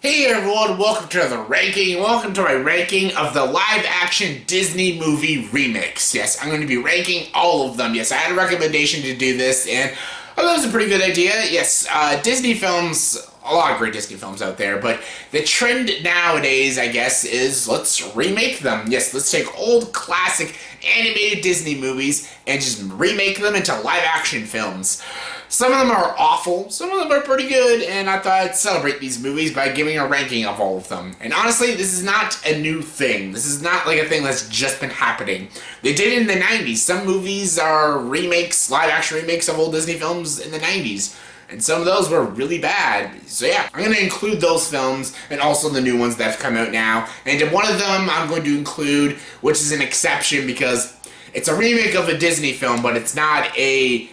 Hey everyone, welcome to the ranking. Welcome to my ranking of the live-action Disney movie remakes. Yes, I'm going to be ranking all of them. Yes, I had a recommendation to do this, and I thought it was a pretty good idea. Yes, Disney films, a lot of great Disney films out there, but the trend nowadays, I guess, is let's remake them. Yes, let's take old classic animated Disney movies and just remake them into live-action films. Some of them are awful, some of them are pretty good, and I thought I'd celebrate these movies by giving a ranking of all of them. And honestly, this is not a new thing. This is not like a thing that's just been happening. They did it in the 90s. Some movies are remakes, live-action remakes of old Disney films in the 90s. And some of those were really bad. So yeah, I'm going to include those films and also the new ones that have come out now. And in one of them, I'm going to include, which is an exception because it's a remake of a Disney film, but it's not a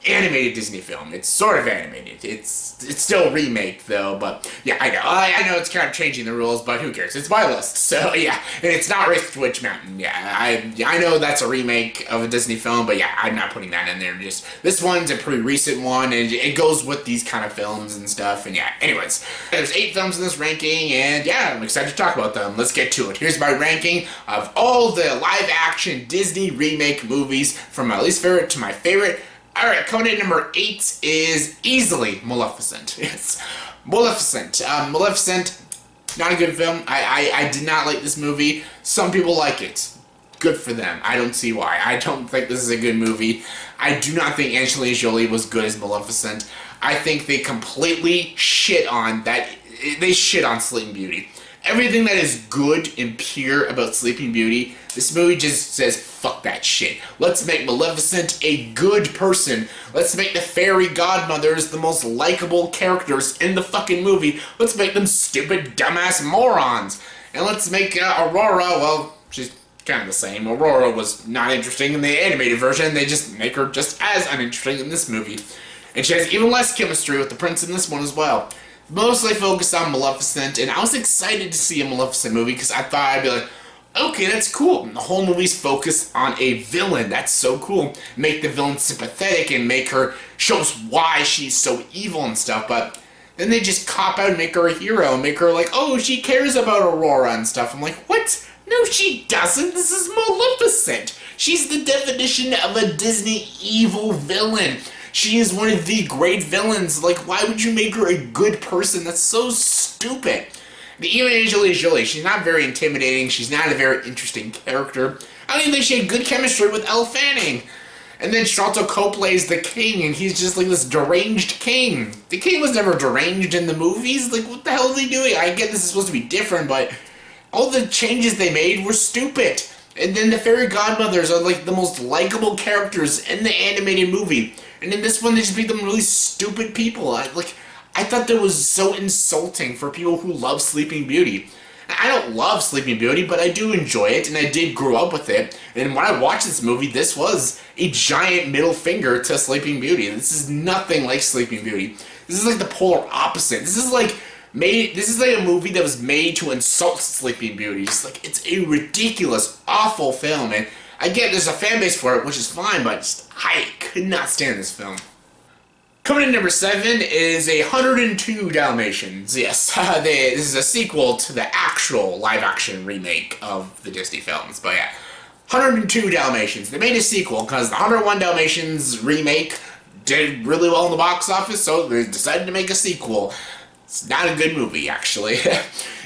animated Disney film. It's sort of animated. It's still a remake though, but yeah, I know it's kind of changing the rules, but who cares? It's my list, so yeah. And it's not Race to Witch Mountain. Yeah, I know that's a remake of a Disney film, but yeah, I'm not putting that in there. Just this one's a pretty recent one, and it goes with these kind of films and stuff. And yeah, anyways, there's 8 films in this ranking, and yeah, I'm excited to talk about them. Let's get to it. Here's my ranking of all the live-action Disney remake movies, from my least favorite to my favorite. Alright, coming in number 8 is easily Maleficent. Yes, Maleficent. Maleficent, not a good film. I did not like this movie. Some people like it. Good for them. I don't see why. I don't think this is a good movie. I do not think Angelina Jolie was good as Maleficent. I think they completely shit on that. They shit on Sleeping Beauty. Everything that is good and pure about Sleeping Beauty, this movie just says, fuck that shit. Let's make Maleficent a good person. Let's make the fairy godmothers the most likable characters in the fucking movie. Let's make them stupid, dumbass morons. And let's make Aurora, well, she's kind of the same. Aurora was not interesting in the animated version. They just make her just as uninteresting in this movie. And she has even less chemistry with the prince in this one as well. Mostly focused on Maleficent, and I was excited to see a Maleficent movie because I thought I'd be like, okay, that's cool. And the whole movie's focused on a villain. That's so cool. Make the villain sympathetic and make her, show us why she's so evil and stuff, but then they just cop out and make her a hero and make her like, oh, she cares about Aurora and stuff. I'm like, what? No, she doesn't. This is Maleficent. She's the definition of a Disney evil villain. She is one of the great villains. Like, why would you make her a good person? That's so stupid. Even Angelina Jolie, she's not very intimidating. She's not a very interesting character. I don't even think she had good chemistry with Elle Fanning. And then Sharlto Copley is the king, and he's just like this deranged king. The king was never deranged in the movies. Like, what the hell are they doing? I get this is supposed to be different, but all the changes they made were stupid. And then the fairy godmothers are like the most likable characters in the animated movie. And in this one, they just made them really stupid people. I thought that was so insulting for people who love Sleeping Beauty. I don't love Sleeping Beauty, but I do enjoy it, and I did grow up with it. And when I watched this movie, this was a giant middle finger to Sleeping Beauty. This is nothing like Sleeping Beauty. This is like the polar opposite. This is like a movie that was made to insult Sleeping Beauty. It's a ridiculous, awful film, and I get there's a fan base for it, which is fine, but I could not stand this film. Coming in number 7 is 102 Dalmatians. Yes, this is a sequel to the actual live-action remake of the Disney films, but yeah. 102 Dalmatians. They made a sequel because the 101 Dalmatians remake did really well in the box office, so they decided to make a sequel. It's not a good movie, actually.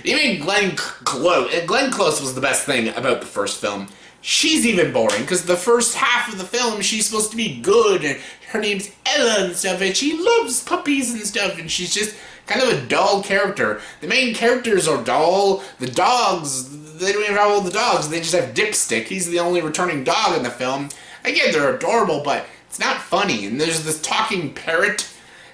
Even Glenn Close was the best thing about the first film. She's even boring, because the first half of the film, she's supposed to be good, and her name's Ella and stuff, and she loves puppies and stuff, and she's just kind of a dull character. The main characters are dull. The dogs, they don't even have all the dogs, they just have Dipstick. He's the only returning dog in the film. Again, they're adorable, but it's not funny, and there's this talking parrot,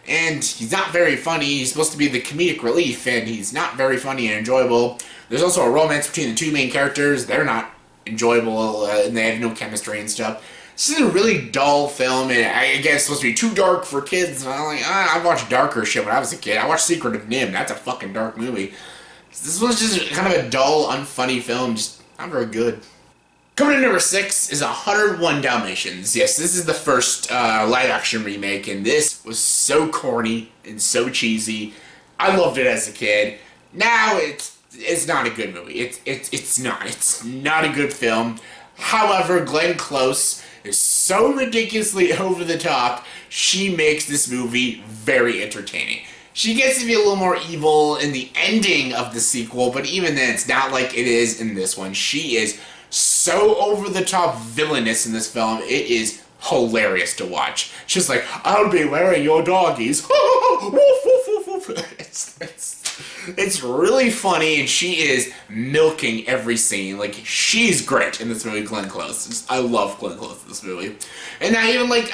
and he's not very funny. He's supposed to be the comedic relief, and he's not very funny and enjoyable. There's also a romance between the two main characters. They're not enjoyable, and they have no chemistry and stuff. This is a really dull film, and I guess it's supposed to be too dark for kids. And I'm like, I watched darker shit when I was a kid. I watched Secret of Nim. That's a fucking dark movie. This was just kind of a dull, unfunny film. Just not very good. Coming in number 6 is 101 Dalmatians. Yes, this is the first live-action remake, and this was so corny and so cheesy. I loved it as a kid. Now it's not a good movie. It's not. It's not a good film. However, Glenn Close is so ridiculously over the top, she makes this movie very entertaining. She gets to be a little more evil in the ending of the sequel, but even then, it's not like it is in this one. She is so over the top villainous in this film. It is hilarious to watch. She's like, I'll be wearing your doggies. It's really funny, and she is milking every scene. Like, she's great in this movie, Glenn Close. I love Glenn Close in this movie. And now even, like,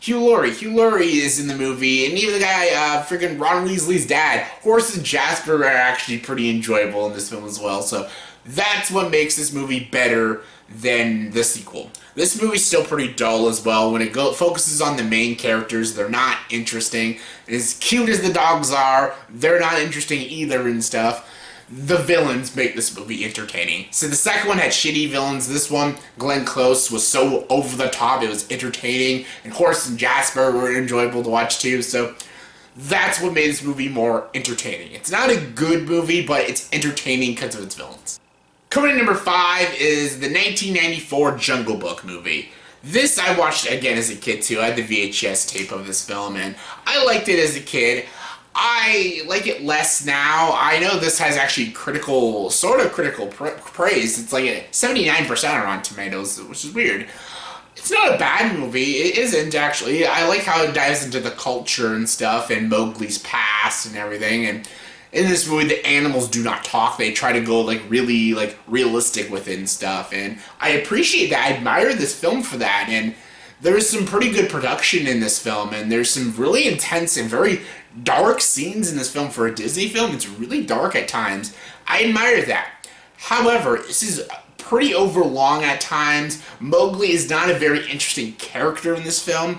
Hugh Laurie. Hugh Laurie is in the movie, and even the guy, freaking Ron Weasley's dad. Horace and Jasper are actually pretty enjoyable in this film as well, so that's what makes this movie better than the sequel. This movie's still pretty dull as well. When it focuses on the main characters, they're not interesting. As cute as the dogs are, they're not interesting either and stuff. The villains make this movie entertaining. So the second one had shitty villains. This one, Glenn Close, was so over the top, it was entertaining. And Horace and Jasper were enjoyable to watch too, so that's what made this movie more entertaining. It's not a good movie, but it's entertaining because of its villains. Coming in number 5 is the 1994 Jungle Book movie. This I watched again as a kid too. I had the VHS tape of this film, and I liked it as a kid. I like it less now. I know this has actually critical praise. It's like a 79% on Rotten Tomatoes, which is weird. It's not a bad movie. It isn't, actually. I like how it dives into the culture and stuff, and Mowgli's past and everything, and in this movie, the animals do not talk. They try to go, like, really, like, realistic with it and stuff. And I appreciate that. I admire this film for that. And there's some pretty good production in this film. And there's some really intense and very dark scenes in this film for a Disney film. It's really dark at times. I admire that. However, this is pretty overlong at times. Mowgli is not a very interesting character in this film.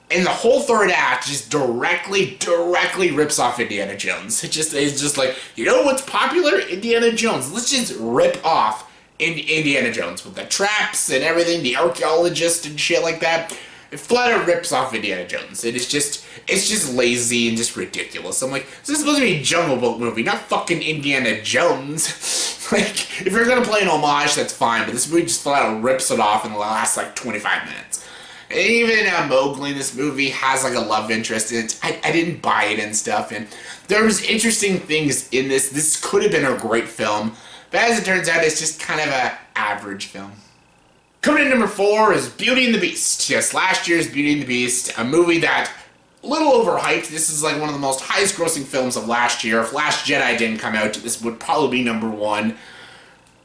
And the whole third act just directly rips off Indiana Jones. It's just like, you know what's popular? Indiana Jones. Let's just rip off Indiana Jones with the traps and everything, the archaeologist and shit like that. It flat out rips off Indiana Jones. It's just lazy and just ridiculous. I'm like, this is supposed to be a Jungle Book movie, not fucking Indiana Jones. Like, if you're gonna play an homage, that's fine, but this movie just flat out rips it off in the last, like, 25 minutes. And even Mowgli in this movie has like a love interest in it. I didn't buy it and stuff, and there was interesting things in this. This could have been a great film, but as it turns out, it's just kind of an average film. Coming in number 4 is Beauty and the Beast. Yes, last year's Beauty and the Beast, a movie that a little overhyped. This is like one of the most highest grossing films of last year. If Last Jedi didn't come out, this would probably be number 1.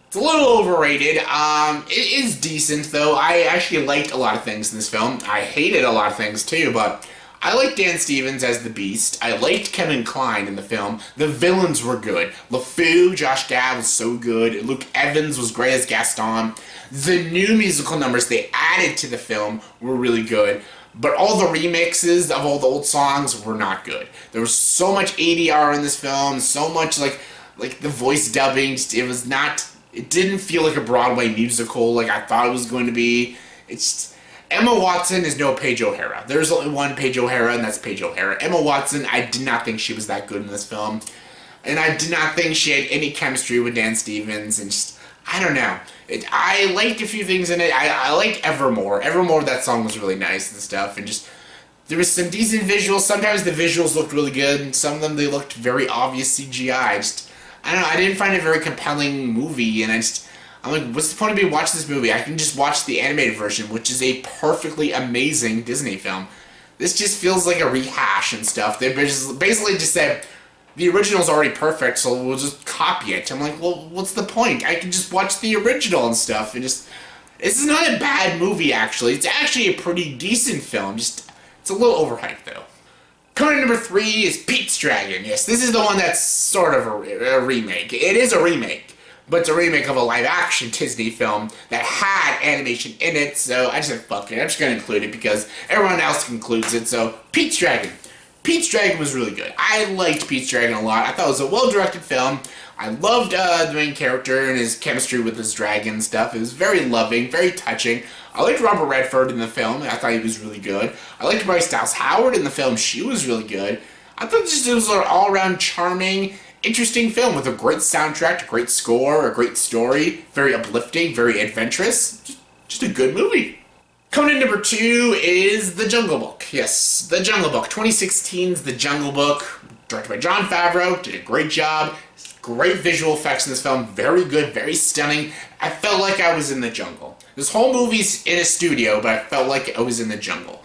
It's a little overrated. It is decent, though. I actually liked a lot of things in this film. I hated a lot of things, too, but I liked Dan Stevens as the Beast. I liked Kevin Kline in the film. The villains were good. LeFou, Josh Gad was so good. Luke Evans was great as Gaston. The new musical numbers they added to the film were really good. But all the remixes of all the old songs were not good. There was so much ADR in this film, so much, like the voice dubbing. It didn't feel like a Broadway musical like I thought it was going to be. Emma Watson is no Paige O'Hara. There's only one Paige O'Hara, and that's Paige O'Hara. Emma Watson, I did not think she was that good in this film. And I did not think she had any chemistry with Dan Stevens, and I don't know. I liked a few things in it. I liked Evermore. Evermore, that song was really nice and stuff, and there was some decent visuals. Sometimes the visuals looked really good, and some of them, they looked very obvious CGI. I don't know, I didn't find it a very compelling movie, and I'm like, what's the point of me watching this movie? I can just watch the animated version, which is a perfectly amazing Disney film. This just feels like a rehash and stuff. They basically just said, the original's already perfect, so we'll just copy it. I'm like, well, what's the point? I can just watch the original and stuff. This is not a bad movie, actually. It's actually a pretty decent film. It's a little overhyped, though. Coming in number 3 is Pete's Dragon. Yes, this is the one that's sort of a remake. It is a remake, but it's a remake of a live-action Disney film that had animation in it, so I just said, fuck it. I'm just going to include it because everyone else includes it, so Pete's Dragon. Pete's Dragon was really good. I liked Pete's Dragon a lot. I thought it was a well-directed film. I loved the main character and his chemistry with his dragon and stuff. It was very loving, very touching. I liked Robert Redford in the film. I thought he was really good. I liked Bryce Dallas Howard in the film. She was really good. I thought it was all around charming interesting film with a great soundtrack, a great score, a great story, very uplifting, very adventurous. Just a good movie. Coming in number 2 is The Jungle Book. Yes, The Jungle Book. 2016's The Jungle Book, directed by Jon Favreau, did a great job. Great visual effects in this film, very good, very stunning. I felt like I was in the jungle. This whole movie's in a studio, but I felt like I was in the jungle.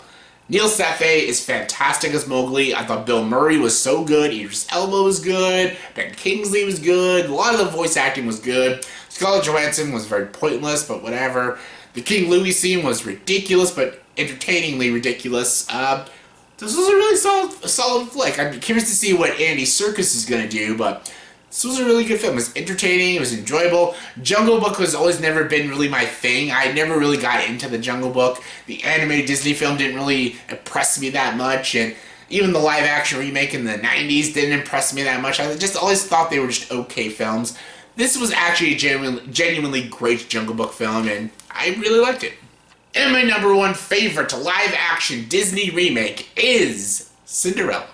Neil Sefe is fantastic as Mowgli. I thought Bill Murray was so good. Idris Elba was good. Ben Kingsley was good. A lot of the voice acting was good. Scarlett Johansson was very pointless, but whatever. The King Louis scene was ridiculous, but entertainingly ridiculous. This was a really solid flick. I'm curious to see what Andy Serkis is going to do, but this was a really good film. It was entertaining, it was enjoyable. Jungle Book has always never been really my thing. I never really got into the Jungle Book. The animated Disney film didn't really impress me that much, and even the live-action remake in the 90s didn't impress me that much. I just always thought they were just okay films. This was actually a genuinely great Jungle Book film, and I really liked it. And my number 1 favorite live-action Disney remake is Cinderella.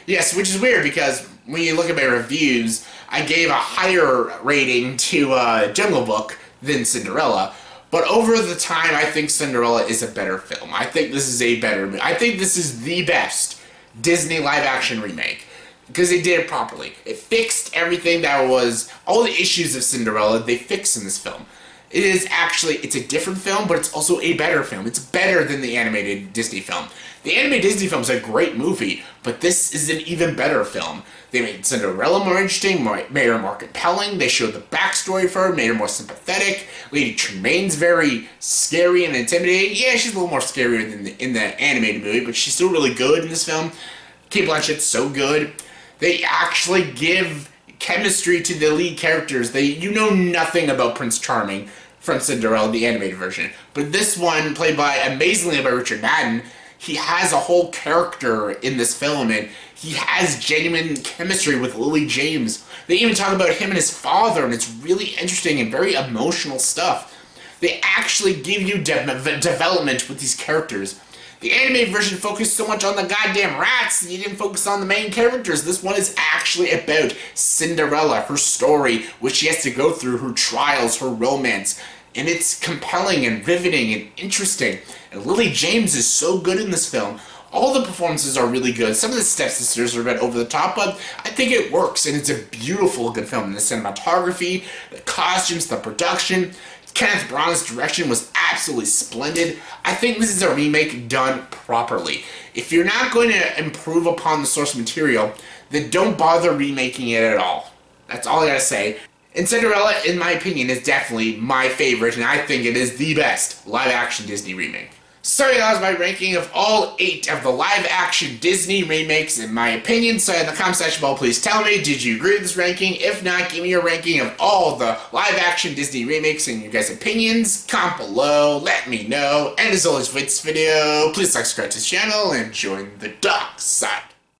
Yes, which is weird because when you look at my reviews, I gave a higher rating to Jungle Book than Cinderella. But over the time, I think Cinderella is a better film. I think this is I think this is the best Disney live-action remake. Because they did it properly. It fixed everything that was, all the issues of Cinderella, they fixed in this film. It's a different film, but it's also a better film. It's better than the animated Disney film. The animated Disney film is a great movie, but this is an even better film. They made Cinderella more interesting, made her more compelling. They showed the backstory for her, made her more sympathetic. Lady Tremaine's very scary and intimidating. Yeah, she's a little more scarier than in the animated movie, but she's still really good in this film. Cate Blanchett's so good. They actually give chemistry to the lead characters. You know nothing about Prince Charming from Cinderella, the animated version. But this one, played amazingly by Richard Madden, he has a whole character in this film, and he has genuine chemistry with Lily James. They even talk about him and his father, and it's really interesting and very emotional stuff. They actually give you development with these characters. The animated version focused so much on the goddamn rats, and you didn't focus on the main characters. This one is actually about Cinderella, her story, what she has to go through, her trials, her romance. And it's compelling and riveting and interesting. And Lily James is so good in this film. All the performances are really good. Some of the stepsisters are a bit over the top, but I think it works, and it's a beautiful, good film. The cinematography, the costumes, the production, Kenneth Branagh's direction was absolutely splendid. I think this is a remake done properly. If you're not going to improve upon the source material, then don't bother remaking it at all. That's all I gotta say. And Cinderella, in my opinion, is definitely my favorite, and I think it is the best live-action Disney remake. So that was my ranking of all 8 of the live-action Disney remakes, in my opinion. So in the comment section below, please tell me, did you agree with this ranking? If not, give me your ranking of all the live-action Disney remakes and your guys' opinions. Comment below, let me know. And as always for this video, please subscribe to this channel and join the dark side.